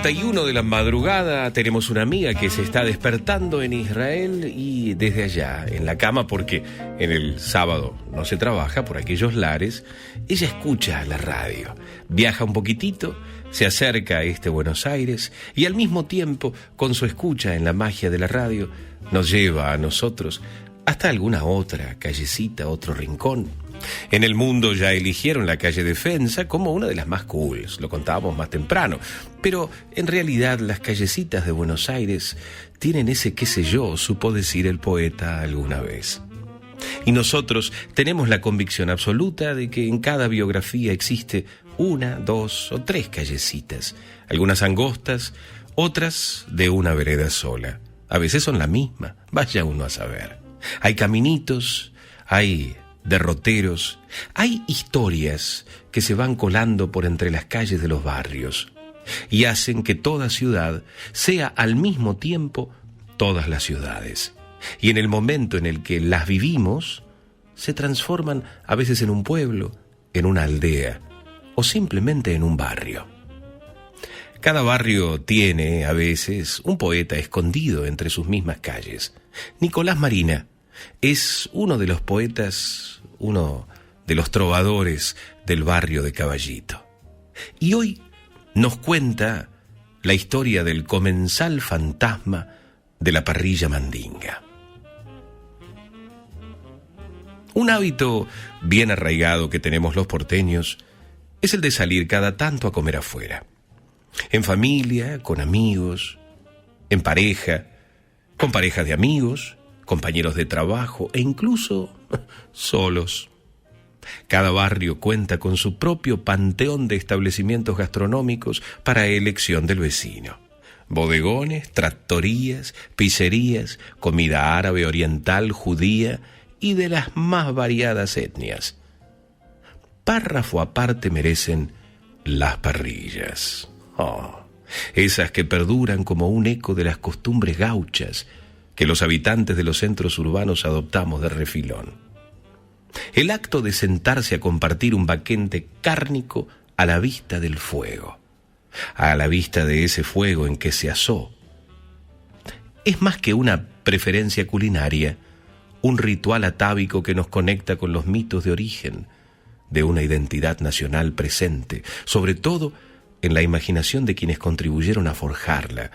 2:41 de la madrugada, tenemos una amiga que se está despertando en Israel y desde allá, en la cama, porque en el sábado no se trabaja por aquellos lares, ella escucha la radio, viaja un poquitito, se acerca a este Buenos Aires y al mismo tiempo, con su escucha en la magia de la radio, nos lleva a nosotros hasta alguna otra callecita, otro rincón. En el mundo ya eligieron la calle Defensa como una de las más cools, lo contábamos más temprano, pero en realidad las callecitas de Buenos Aires tienen ese qué sé yo, supo decir el poeta alguna vez. Y nosotros tenemos la convicción absoluta de que en cada biografía existe una, dos o tres callecitas, algunas angostas, otras de una vereda sola. A veces son la misma, vaya uno a saber. Hay caminitos, hay derroteros, hay historias que se van colando por entre las calles de los barrios y hacen que toda ciudad sea al mismo tiempo todas las ciudades. Y en el momento en el que las vivimos, se transforman a veces en un pueblo, en una aldea o simplemente en un barrio. Cada barrio tiene, a veces, un poeta escondido entre sus mismas calles. Nicolás Marina es uno de los poetas, uno de los trovadores del barrio de Caballito. Y hoy nos cuenta la historia del comensal fantasma de la parrilla Mandinga. Un hábito bien arraigado que tenemos los porteños es el de salir cada tanto a comer afuera. En familia, con amigos, en pareja, con parejas de amigos, compañeros de trabajo e incluso solos. Cada barrio cuenta con su propio panteón de establecimientos gastronómicos para elección del vecino. Bodegones, trattorías, pizzerías, comida árabe, oriental, judía y de las más variadas etnias. Párrafo aparte merecen las parrillas. Esas que perduran como un eco de las costumbres gauchas que los habitantes de los centros urbanos adoptamos de refilón. El acto de sentarse a compartir un banquete cárnico a la vista del fuego, a la vista de ese fuego en que se asó, es más que una preferencia culinaria, un ritual atávico que nos conecta con los mitos de origen de una identidad nacional presente, sobre todo en la imaginación de quienes contribuyeron a forjarla,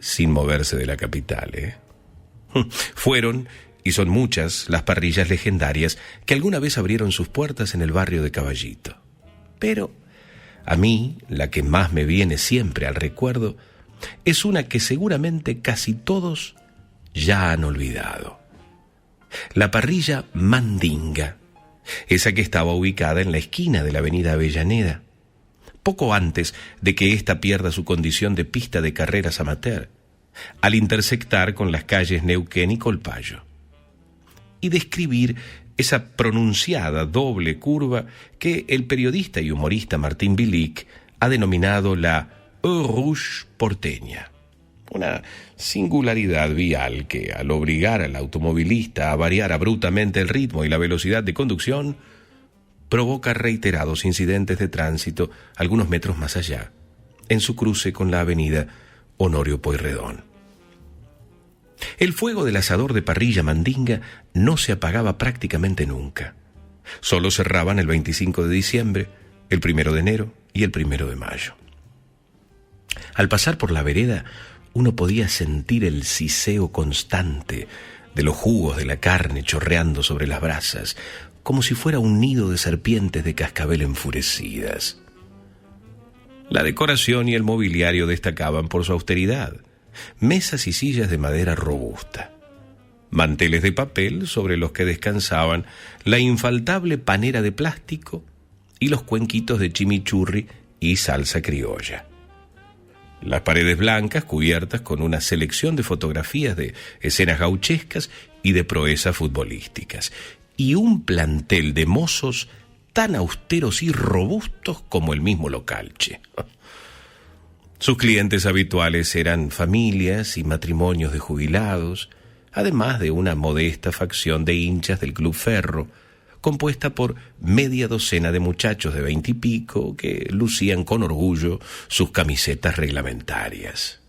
sin moverse de la capital. Fueron, y son muchas, las parrillas legendarias que alguna vez abrieron sus puertas en el barrio de Caballito. Pero a mí, la que más me viene siempre al recuerdo, es una que seguramente casi todos ya han olvidado. La parrilla Mandinga, esa que estaba ubicada en la esquina de la avenida Avellaneda, poco antes de que ésta pierda su condición de pista de carreras amateur, al intersectar con las calles Neuquén y Colpayo, y describir esa pronunciada doble curva que el periodista y humorista Martín Bilic ha denominado la Eau Rouge porteña, una singularidad vial que, al obligar al automovilista a variar abruptamente el ritmo y la velocidad de conducción, provoca reiterados incidentes de tránsito algunos metros más allá, en su cruce con la avenida Honorio Pueyrredón. El fuego del asador de parrilla Mandinga no se apagaba prácticamente nunca. Solo cerraban el 25 de diciembre, el 1 de enero y el 1 de mayo. Al pasar por la vereda, uno podía sentir el siseo constante de los jugos de la carne chorreando sobre las brasas, como si fuera un nido de serpientes de cascabel enfurecidas. La decoración y el mobiliario destacaban por su austeridad. Mesas y sillas de madera robusta, manteles de papel sobre los que descansaban la infaltable panera de plástico y los cuenquitos de chimichurri y salsa criolla. Las paredes blancas cubiertas con una selección de fotografías de escenas gauchescas y de proezas futbolísticas, y un plantel de mozos tan austeros y robustos como el mismo localche. Sus clientes habituales eran familias y matrimonios de jubilados, además de una modesta facción de hinchas del Club Ferro, compuesta por media docena de muchachos de 20 y pico que lucían con orgullo sus camisetas reglamentarias.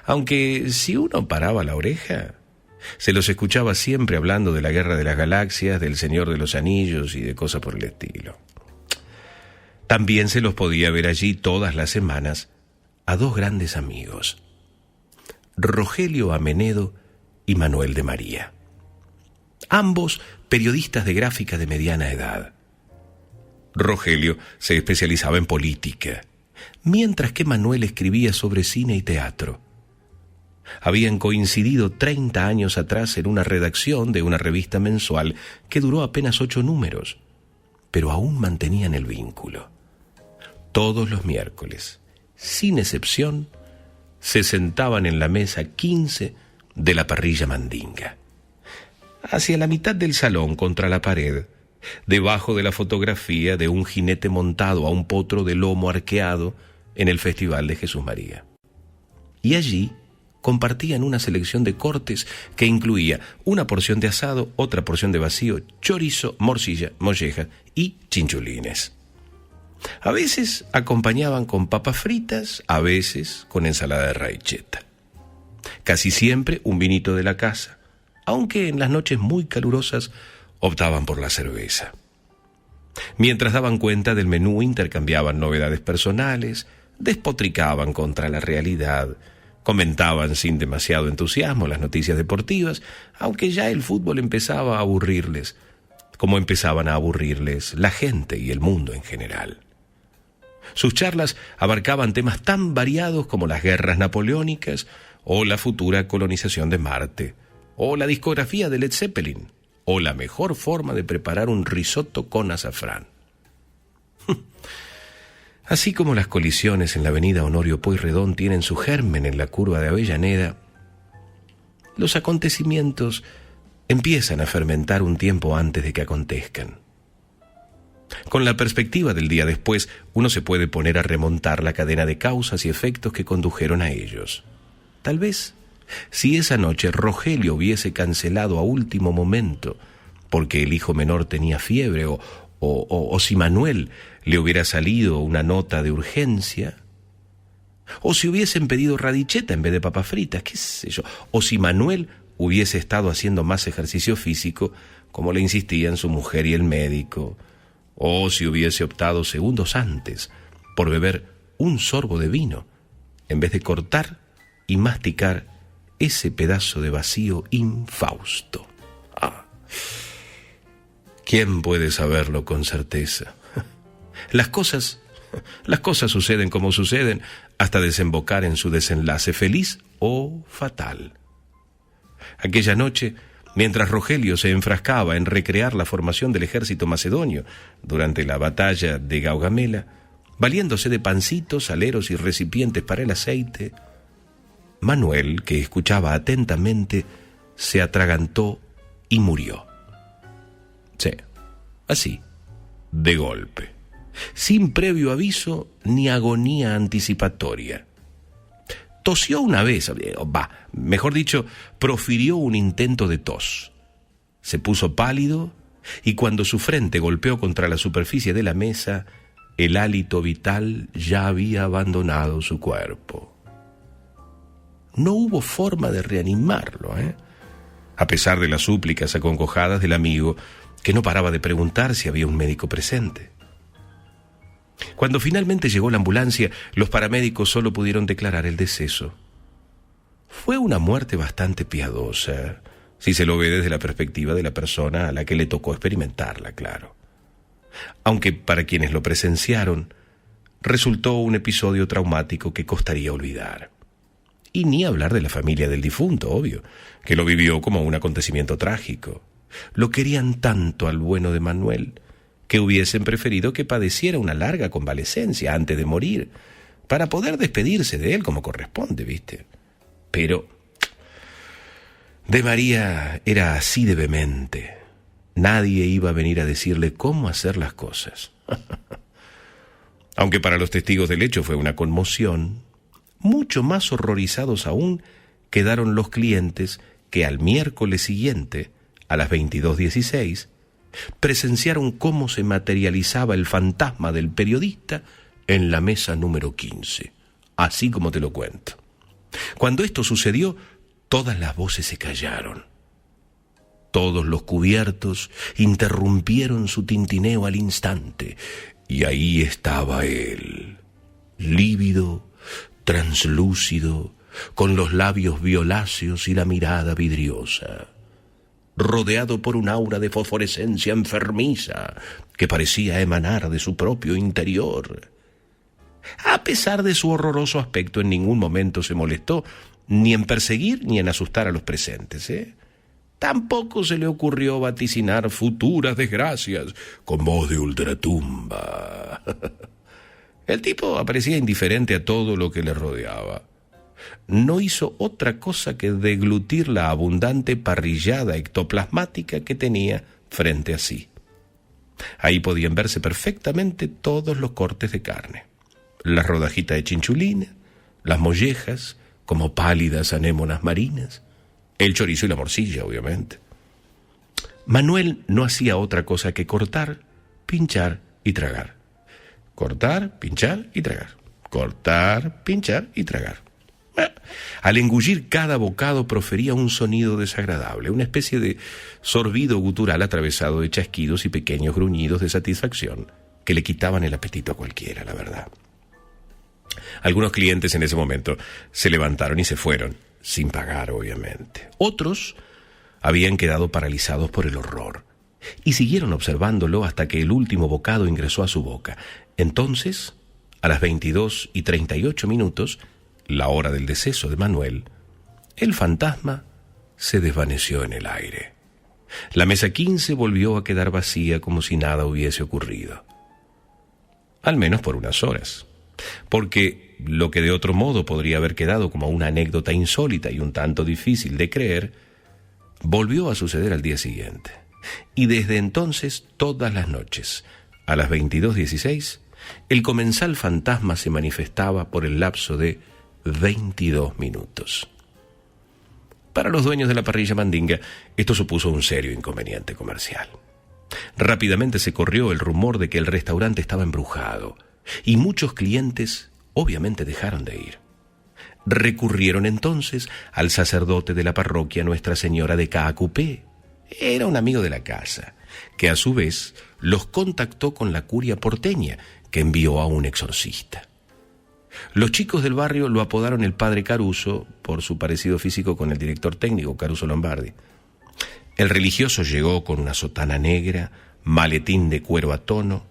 Aunque si uno paraba la oreja, se los escuchaba siempre hablando de la Guerra de las Galaxias, del Señor de los Anillos y de cosas por el estilo. También se los podía ver allí todas las semanas a dos grandes amigos, Rogelio Amenedo y Manuel de María. Ambos periodistas de gráfica de mediana edad. Rogelio se especializaba en política, mientras que Manuel escribía sobre cine y teatro. Habían coincidido 30 años atrás en una redacción de una revista mensual que duró apenas 8 números, pero aún mantenían el vínculo. Todos los miércoles, sin excepción, se sentaban en la mesa 15 de la parrilla Mandinga. Hacia la mitad del salón, contra la pared, debajo de la fotografía de un jinete montado a un potro de lomo arqueado en el Festival de Jesús María. Y allí compartían una selección de cortes que incluía una porción de asado, otra porción de vacío, chorizo, morcilla, molleja y chinchulines. A veces acompañaban con papas fritas, a veces con ensalada de raicheta. Casi siempre un vinito de la casa, aunque en las noches muy calurosas optaban por la cerveza. Mientras daban cuenta del menú, intercambiaban novedades personales, despotricaban contra la realidad, comentaban sin demasiado entusiasmo las noticias deportivas, aunque ya el fútbol empezaba a aburrirles, como empezaban a aburrirles la gente y el mundo en general. Sus charlas abarcaban temas tan variados como las guerras napoleónicas o la futura colonización de Marte, o la discografía de Led Zeppelin, o la mejor forma de preparar un risotto con azafrán. Así como las colisiones en la avenida Honorio Pueyrredón tienen su germen en la curva de Avellaneda, los acontecimientos empiezan a fermentar un tiempo antes de que acontezcan. Con la perspectiva del día después, uno se puede poner a remontar la cadena de causas y efectos que condujeron a ellos. Tal vez, si esa noche Rogelio hubiese cancelado a último momento porque el hijo menor tenía fiebre, o si Manuel le hubiera salido una nota de urgencia, o si hubiesen pedido radicheta en vez de papas fritas, qué sé yo, o si Manuel hubiese estado haciendo más ejercicio físico, como le insistían su mujer y el médico, o si hubiese optado segundos antes por beber un sorbo de vino, en vez de cortar y masticar ese pedazo de vacío infausto. ¿Quién puede saberlo con certeza? Las cosas suceden como suceden hasta desembocar en su desenlace feliz o fatal. Aquella noche, mientras Rogelio se enfrascaba en recrear la formación del ejército macedonio durante la batalla de Gaugamela, valiéndose de pancitos, aleros y recipientes para el aceite, Manuel, que escuchaba atentamente, se atragantó y murió. Sí, así, de golpe, sin previo aviso ni agonía anticipatoria. Tosió una vez, mejor dicho, profirió un intento de tos. Se puso pálido y cuando su frente golpeó contra la superficie de la mesa, el hálito vital ya había abandonado su cuerpo. No hubo forma de reanimarlo, a pesar de las súplicas acongojadas del amigo, que no paraba de preguntar si había un médico presente. Cuando finalmente llegó la ambulancia, los paramédicos solo pudieron declarar el deceso. Fue una muerte bastante piadosa, si se lo ve desde la perspectiva de la persona a la que le tocó experimentarla, claro. Aunque para quienes lo presenciaron, resultó un episodio traumático que costaría olvidar. Y ni hablar de la familia del difunto, obvio, que lo vivió como un acontecimiento trágico. Lo querían tanto al bueno de Manuel que hubiesen preferido que padeciera una larga convalecencia antes de morir, para poder despedirse de él como corresponde, ¿viste? Pero de María era así de vehemente. Nadie iba a venir a decirle cómo hacer las cosas. Aunque para los testigos del hecho fue una conmoción, mucho más horrorizados aún quedaron los clientes que al miércoles siguiente, a las 22:16, presenciaron cómo se materializaba el fantasma del periodista en la mesa número 15, así como te lo cuento. Cuando esto sucedió, todas las voces se callaron. Todos los cubiertos interrumpieron su tintineo al instante, y ahí estaba él, lívido, translúcido, con los labios violáceos y la mirada vidriosa, rodeado por un aura de fosforescencia enfermiza que parecía emanar de su propio interior. A pesar de su horroroso aspecto, en ningún momento se molestó ni en perseguir ni en asustar a los presentes, Tampoco se le ocurrió vaticinar futuras desgracias con voz de ultratumba. El tipo parecía indiferente a todo lo que le rodeaba. No hizo otra cosa que deglutir la abundante parrillada ectoplasmática que tenía frente a sí. Ahí podían verse perfectamente todos los cortes de carne, las rodajitas de chinchulina, las mollejas como pálidas anémonas marinas, el chorizo y la morcilla, obviamente. Manuel no hacía otra cosa que cortar, pinchar y tragar. Cortar, pinchar y tragar. Cortar, pinchar y tragar. Al engullir cada bocado profería un sonido desagradable, una especie de sorbido gutural atravesado de chasquidos y pequeños gruñidos de satisfacción que le quitaban el apetito a cualquiera, la verdad. Algunos clientes en ese momento se levantaron y se fueron, sin pagar, obviamente. Otros habían quedado paralizados por el horror y siguieron observándolo hasta que el último bocado ingresó a su boca. Entonces, a las 22:38, la hora del deceso de Manuel, el fantasma se desvaneció en el aire. La mesa 15 volvió a quedar vacía como si nada hubiese ocurrido. Al menos por unas horas. Porque lo que de otro modo podría haber quedado como una anécdota insólita y un tanto difícil de creer, volvió a suceder al día siguiente. Y desde entonces, todas las noches, a las 22:16, el comensal fantasma se manifestaba por el lapso de 22 minutos. Para los dueños de la parrilla Mandinga, esto supuso un serio inconveniente comercial. Rápidamente se corrió el rumor de que el restaurante estaba embrujado, y muchos clientes obviamente dejaron de ir. Recurrieron entonces al sacerdote de la parroquia Nuestra Señora de Caacupé. Era un amigo de la casa, que a su vez los contactó con la curia porteña, que envió a un exorcista. Los chicos del barrio lo apodaron el Padre Caruso por su parecido físico con el director técnico, Caruso Lombardi. El religioso llegó con una sotana negra, maletín de cuero a tono,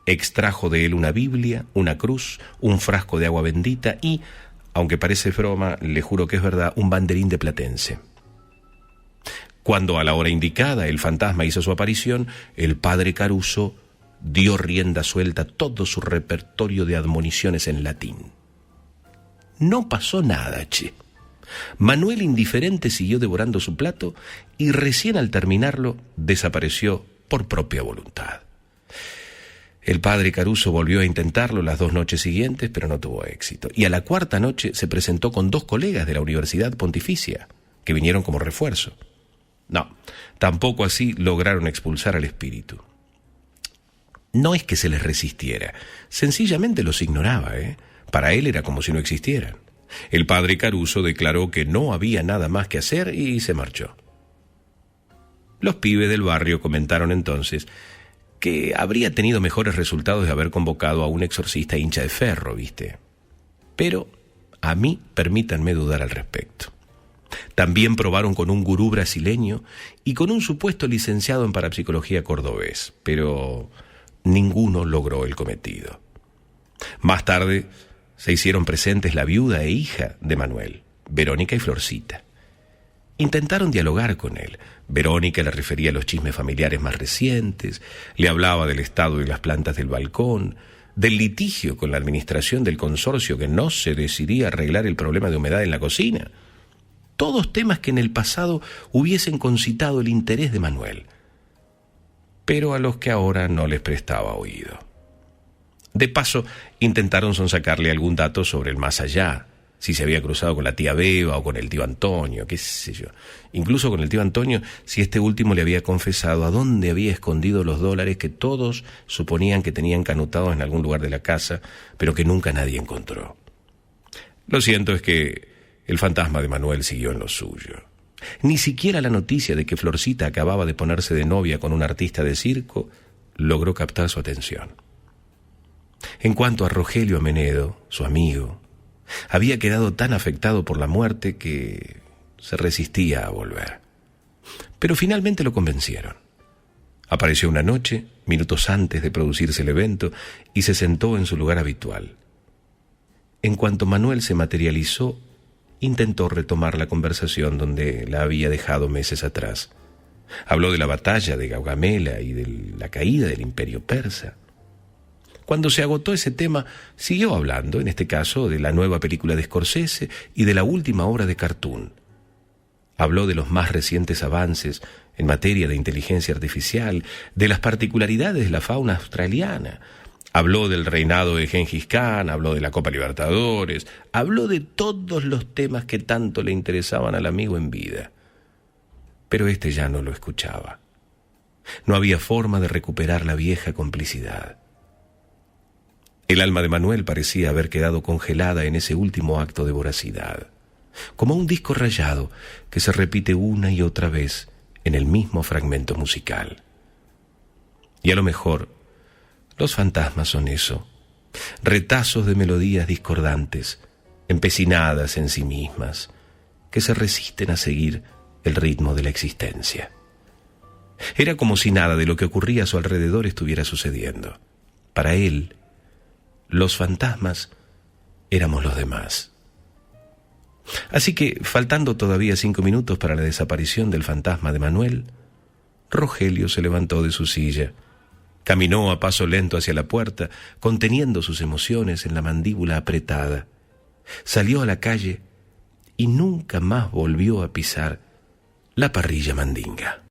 extrajo de él una Biblia, una cruz, un frasco de agua bendita y, aunque parece broma, le juro que es verdad, un banderín de Platense. Cuando a la hora indicada el fantasma hizo su aparición, el Padre Caruso dio rienda suelta a todo su repertorio de admoniciones en latín. No pasó nada, che. Manuel, indiferente, siguió devorando su plato y recién al terminarlo desapareció por propia voluntad. El Padre Caruso volvió a intentarlo las 2 noches siguientes, pero no tuvo éxito. Y a la 4ª noche se presentó con 2 colegas de la Universidad Pontificia, que vinieron como refuerzo. No, tampoco así lograron expulsar al espíritu. No es que se les resistiera, sencillamente los ignoraba, Para él era como si no existieran. El Padre Caruso declaró que no había nada más que hacer y se marchó. Los pibes del barrio comentaron entonces que habría tenido mejores resultados de haber convocado a un exorcista hincha de ferro, ¿viste? Pero a mí permítanme dudar al respecto. También probaron con un gurú brasileño y con un supuesto licenciado en parapsicología cordobés, pero ninguno logró el cometido. Más tarde se hicieron presentes la viuda e hija de Manuel, Verónica y Florcita. Intentaron dialogar con él. Verónica le refería los chismes familiares más recientes, le hablaba del estado de las plantas del balcón, del litigio con la administración del consorcio que no se decidía arreglar el problema de humedad en la cocina. Todos temas que en el pasado hubiesen concitado el interés de Manuel, pero a los que ahora no les prestaba oído. De paso, intentaron sonsacarle algún dato sobre el más allá, si se había cruzado con la tía Beba o con el tío Antonio, qué sé yo. Incluso con el tío Antonio, si este último le había confesado a dónde había escondido los dólares que todos suponían que tenían canutados en algún lugar de la casa, pero que nunca nadie encontró. Lo cierto es que el fantasma de Manuel siguió en lo suyo. Ni siquiera la noticia de que Florcita acababa de ponerse de novia con un artista de circo logró captar su atención. En cuanto a Rogelio Amenedo, su amigo, había quedado tan afectado por la muerte que se resistía a volver. Pero finalmente lo convencieron. Apareció una noche, minutos antes de producirse el evento, y se sentó en su lugar habitual. En cuanto Manuel se materializó, intentó retomar la conversación donde la había dejado meses atrás. Habló de la batalla de Gaugamela y de la caída del imperio persa. Cuando se agotó ese tema, siguió hablando, en este caso, de la nueva película de Scorsese y de la última obra de Cartoon. Habló de los más recientes avances en materia de inteligencia artificial, de las particularidades de la fauna australiana. Habló del reinado de Gengis Khan, habló de la Copa Libertadores, habló de todos los temas que tanto le interesaban al amigo en vida. Pero este ya no lo escuchaba. No había forma de recuperar la vieja complicidad. El alma de Manuel parecía haber quedado congelada en ese último acto de voracidad, como un disco rayado que se repite una y otra vez en el mismo fragmento musical. Y a lo mejor los fantasmas son eso, retazos de melodías discordantes, empecinadas en sí mismas, que se resisten a seguir el ritmo de la existencia. Era como si nada de lo que ocurría a su alrededor estuviera sucediendo. Para él, los fantasmas éramos los demás. Así que, faltando todavía 5 minutos para la desaparición del fantasma de Manuel, Rogelio se levantó de su silla, caminó a paso lento hacia la puerta, conteniendo sus emociones en la mandíbula apretada, salió a la calle y nunca más volvió a pisar la parrilla Mandinga.